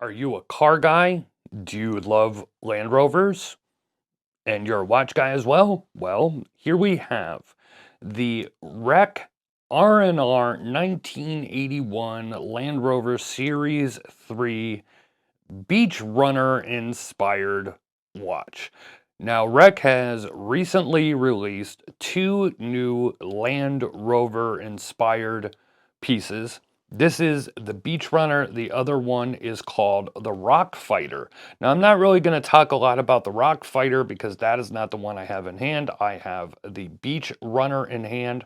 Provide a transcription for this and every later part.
Are you a car guy? Do you love Land Rovers? And you're a watch guy as well? Well, here we have the Rec RNR 1981 Land Rover Series 3 Beach Runner inspired watch. Now, Rec has recently released two new Land Rover inspired pieces. This is the Beach Runner. The other one is called the Rock Fighter. Now, I'm not really going to talk a lot about the Rock Fighter because that is not the one I have in hand. I have the Beach Runner in hand.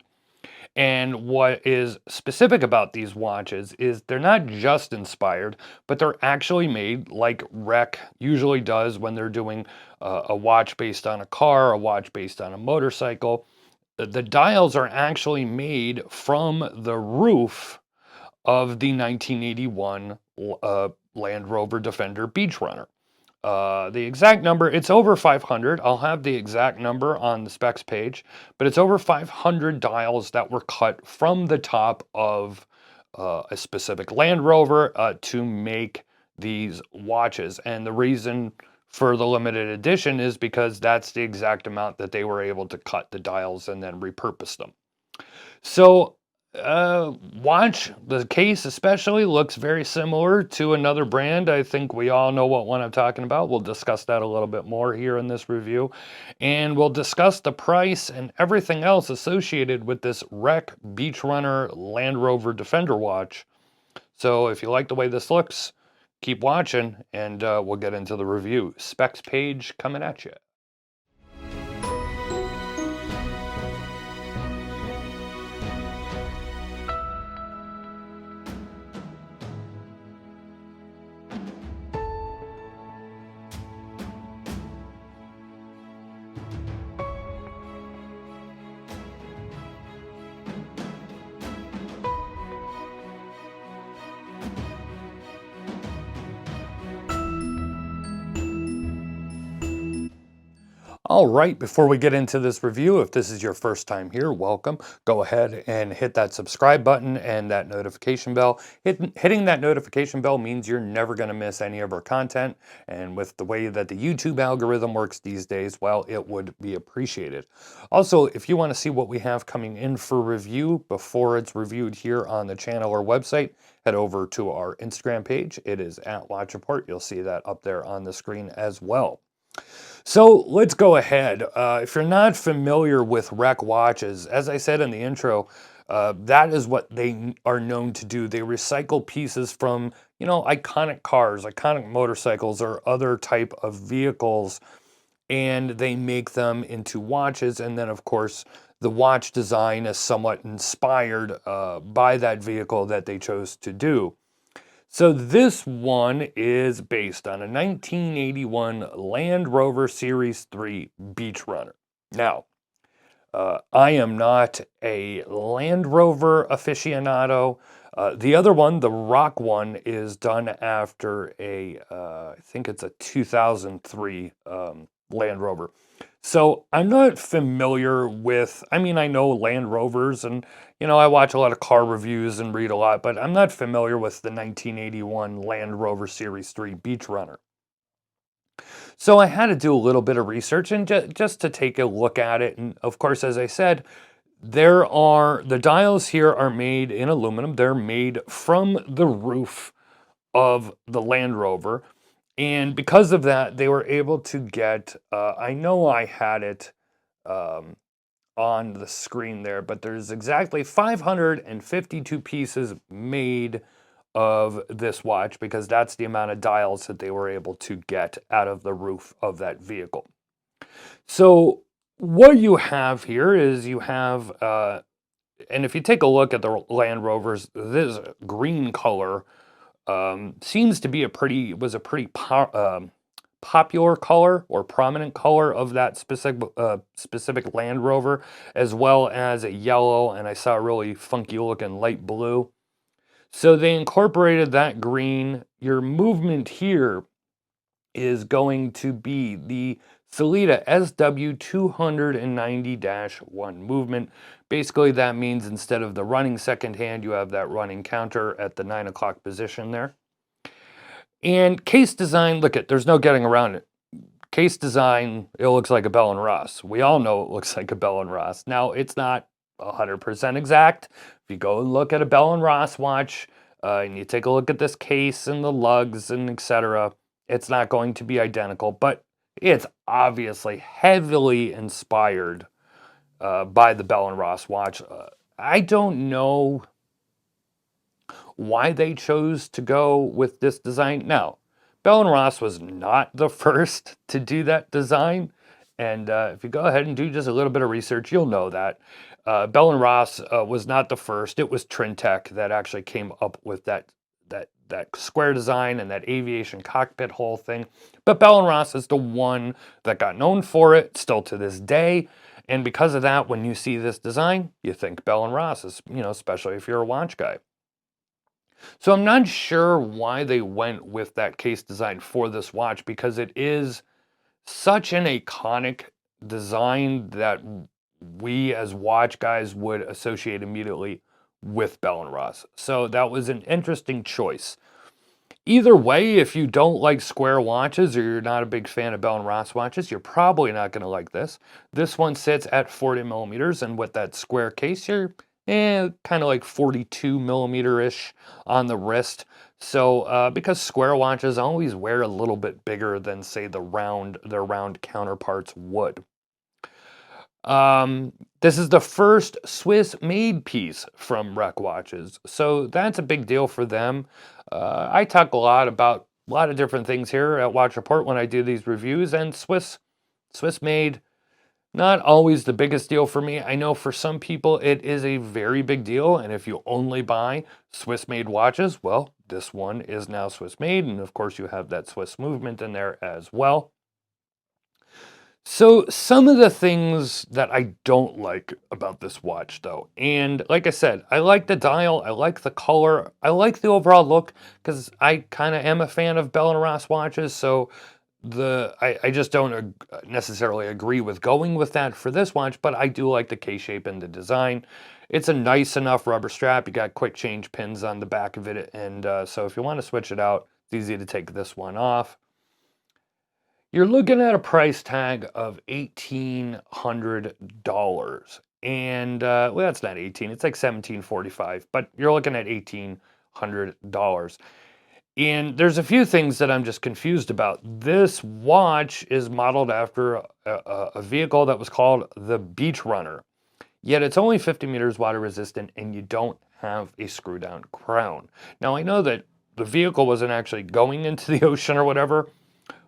And what is specific about these watches is they're not just inspired, but they're actually made like Rec usually does when they're doing a watch based on a car, a watch based on a motorcycle. The dials are actually made from the roof of the 1981 Land Rover Defender Beach Runner. The exact number, it's over 500. I'll have the exact number on the specs page, but it's over 500 dials that were cut from the top of a specific Land Rover to make these watches. And the reason for the limited edition is because that's the exact amount that they were able to cut the dials and then repurpose them. So watch, the case especially looks very similar to another brand. I think we all know what one I'm talking about. We'll discuss that a little bit more here in this review. And we'll discuss the price and everything else associated with this Rec Beach Runner Land Rover Defender watch. So if you like the way this looks, keep watching and we'll get into the review. Specs page coming at you. All right, before we get into this review, if this is your first time here, welcome. Go ahead and hit that subscribe button and that notification bell. Hitting that notification bell means you're never going to miss any of our content. And with the way that the YouTube algorithm works these days, well, it would be appreciated. Also, if you want to see what we have coming in for review before it's reviewed here on the channel or website, head over to our Instagram page. It is at Watch Report. You'll see that up there on the screen as well. So let's go ahead. If you're not familiar with Rec Watches, as I said in the intro, that is what they are known to do. They recycle pieces from, iconic cars, iconic motorcycles, or other type of vehicles, and they make them into watches. And then, of course, the watch design is somewhat inspired by that vehicle that they chose to do. So this one is based on a 1981 Land Rover Series 3 Beach Runner. Now, I am not a Land Rover aficionado. The other one, the Rock one, is done after I think it's a 2003 Land Rover. So I'm not familiar with, I know Land Rovers and, I watch a lot of car reviews and read a lot, but I'm not familiar with the 1981 Land Rover Series 3 Beach Runner. So I had to do a little bit of research and just to take a look at it. And of course, as I said, the dials here are made in aluminum. They're made from the roof of the Land Rover. And because of that, they were able to get, I know I had it on the screen there, but there's exactly 552 pieces made of this watch because that's the amount of dials that they were able to get out of the roof of that vehicle. So what you have here is you have, and if you take a look at the Land Rovers, this green color seems to be a pretty popular color or prominent color of that specific Land Rover, as well as a yellow, and I saw a really funky looking light blue. So they incorporated that green. Your movement here is going to be the Sellita SW290-1 movement. Basically, that means instead of the running second hand, you have that running counter at the 9 o'clock position there. And case design, look there's no getting around it. Case design, it looks like a Bell & Ross. We all know it looks like a Bell & Ross. Now, it's not 100% exact. If you go and look at a Bell & Ross watch, and you take a look at this case and the lugs and etc., it's not going to be identical, but it's obviously heavily inspired by the Bell & Ross watch. I don't know why they chose to go with this design. Now, Bell & Ross was not the first to do that design. And if you go ahead and do just a little bit of research, you'll know that. Bell & Ross was not the first. It was Trintec that actually came up with that square design and that aviation cockpit whole thing. But Bell & Ross is the one that got known for it, still to this day. And because of that, when you see this design, you think Bell & Ross, especially if you're a watch guy. So I'm not sure why they went with that case design for this watch, because it is such an iconic design that we as watch guys would associate immediately with Bell & Ross. So that was an interesting choice. Either way, if you don't like square watches or you're not a big fan of Bell & Ross watches, you're probably not going to like this. This one sits at 40 millimeters, and with that square case here, kind of like 42 millimeter-ish on the wrist. So because square watches always wear a little bit bigger than, say, their round counterparts would. This is the first Swiss-made piece from Rec Watchers, so that's a big deal for them. I talk a lot about a lot of different things here at Watch Report when I do these reviews, and Swiss-made, not always the biggest deal for me. I know for some people it is a very big deal, and if you only buy Swiss-made watches, well, this one is now Swiss-made, and of course you have that Swiss movement in there as well. So some of the things that I don't like about this watch though, and like I said, I like the dial, I like the color, I like the overall look, because I kind of am a fan of Bell & Ross watches, so I just don't necessarily agree with going with that for this watch, but I do like the case shape and the design. It's a nice enough rubber strap. You got quick change pins on the back of it, and so if you want to switch it out, it's easy to take this one off. You're looking at a price tag of $1,800, and well, that's not 18. It's like $1,745, but you're looking at $1,800. And there's a few things that I'm just confused about. This watch is modeled after a vehicle that was called the Beach Runner, yet it's only 50 meters water resistant, and you don't have a screw down crown. Now I know that the vehicle wasn't actually going into the ocean or whatever,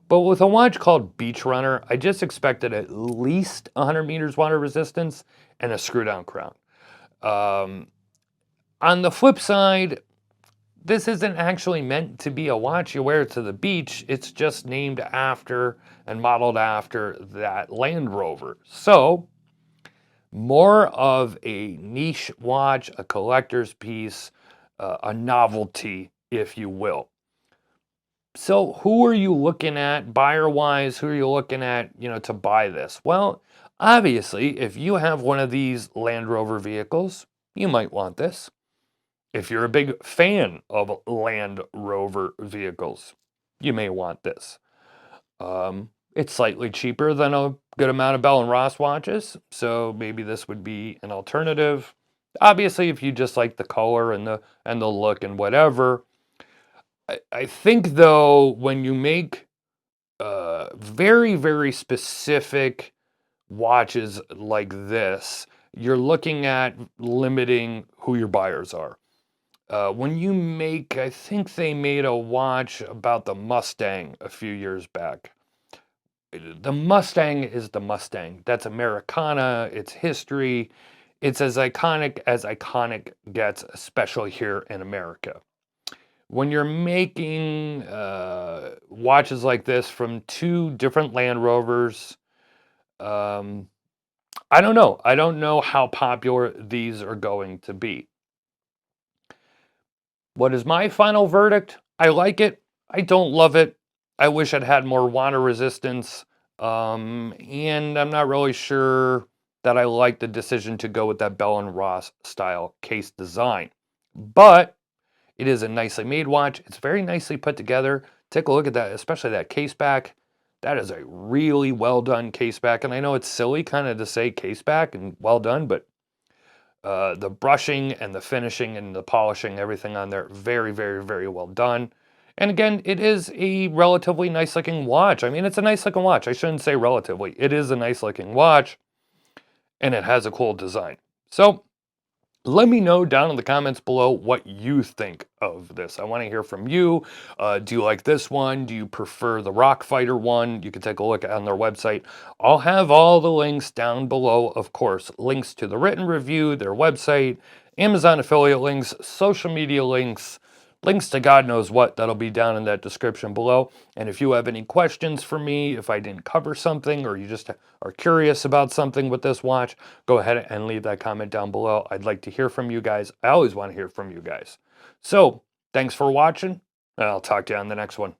but with a watch called Beach Runner, I just expected at least 100 meters water resistance and a screw down crown. On the flip side, this isn't actually meant to be a watch you wear to the beach. It's just named after and modeled after that Land Rover. So more of a niche watch, a collector's piece, a novelty, if you will. So who are you looking at buyer-wise? Who are you looking at, to buy this? Well, obviously, if you have one of these Land Rover vehicles, you might want this. If you're a big fan of Land Rover vehicles, you may want this. It's slightly cheaper than a good amount of Bell & Ross watches, so maybe this would be an alternative. Obviously, if you just like the color and the look and whatever. I think, though, when you make very, very specific watches like this, you're looking at limiting who your buyers are. When you make, I think they made a watch about the Mustang a few years back. The Mustang is the Mustang. That's Americana, it's history. It's as iconic gets, especially here in America. When you're making watches like this from two different Land Rovers, I don't know. I don't know how popular these are going to be. What is my final verdict? I like it. I don't love it. I wish I'd had more water resistance. And I'm not really sure that I like the decision to go with that Bell & Ross style case design. But it is a nicely made watch. It's very nicely put together. Take a look at that, especially that case back. That is a really well done case back. And I know it's silly kind of to say case back and well done, but the brushing and the finishing and the polishing, everything on there, very, very, very well done. And again, it is a relatively nice looking watch. I mean, it's a nice looking watch. I shouldn't say relatively. It is a nice looking watch, and it has a cool design. So let me know down in the comments below what you think of this. I want to hear from you. Do you like this one? Do you prefer the Rock Fighter one? You can take a look on their website. I'll have all the links down below, of course. Links to the written review, their website, Amazon affiliate links, social media links, links to God knows what. That'll be down in that description below. And if you have any questions for me, if I didn't cover something or you just are curious about something with this watch, go ahead and leave that comment down below. I'd like to hear from you guys. I always want to hear from you guys. So thanks for watching, and I'll talk to you on the next one.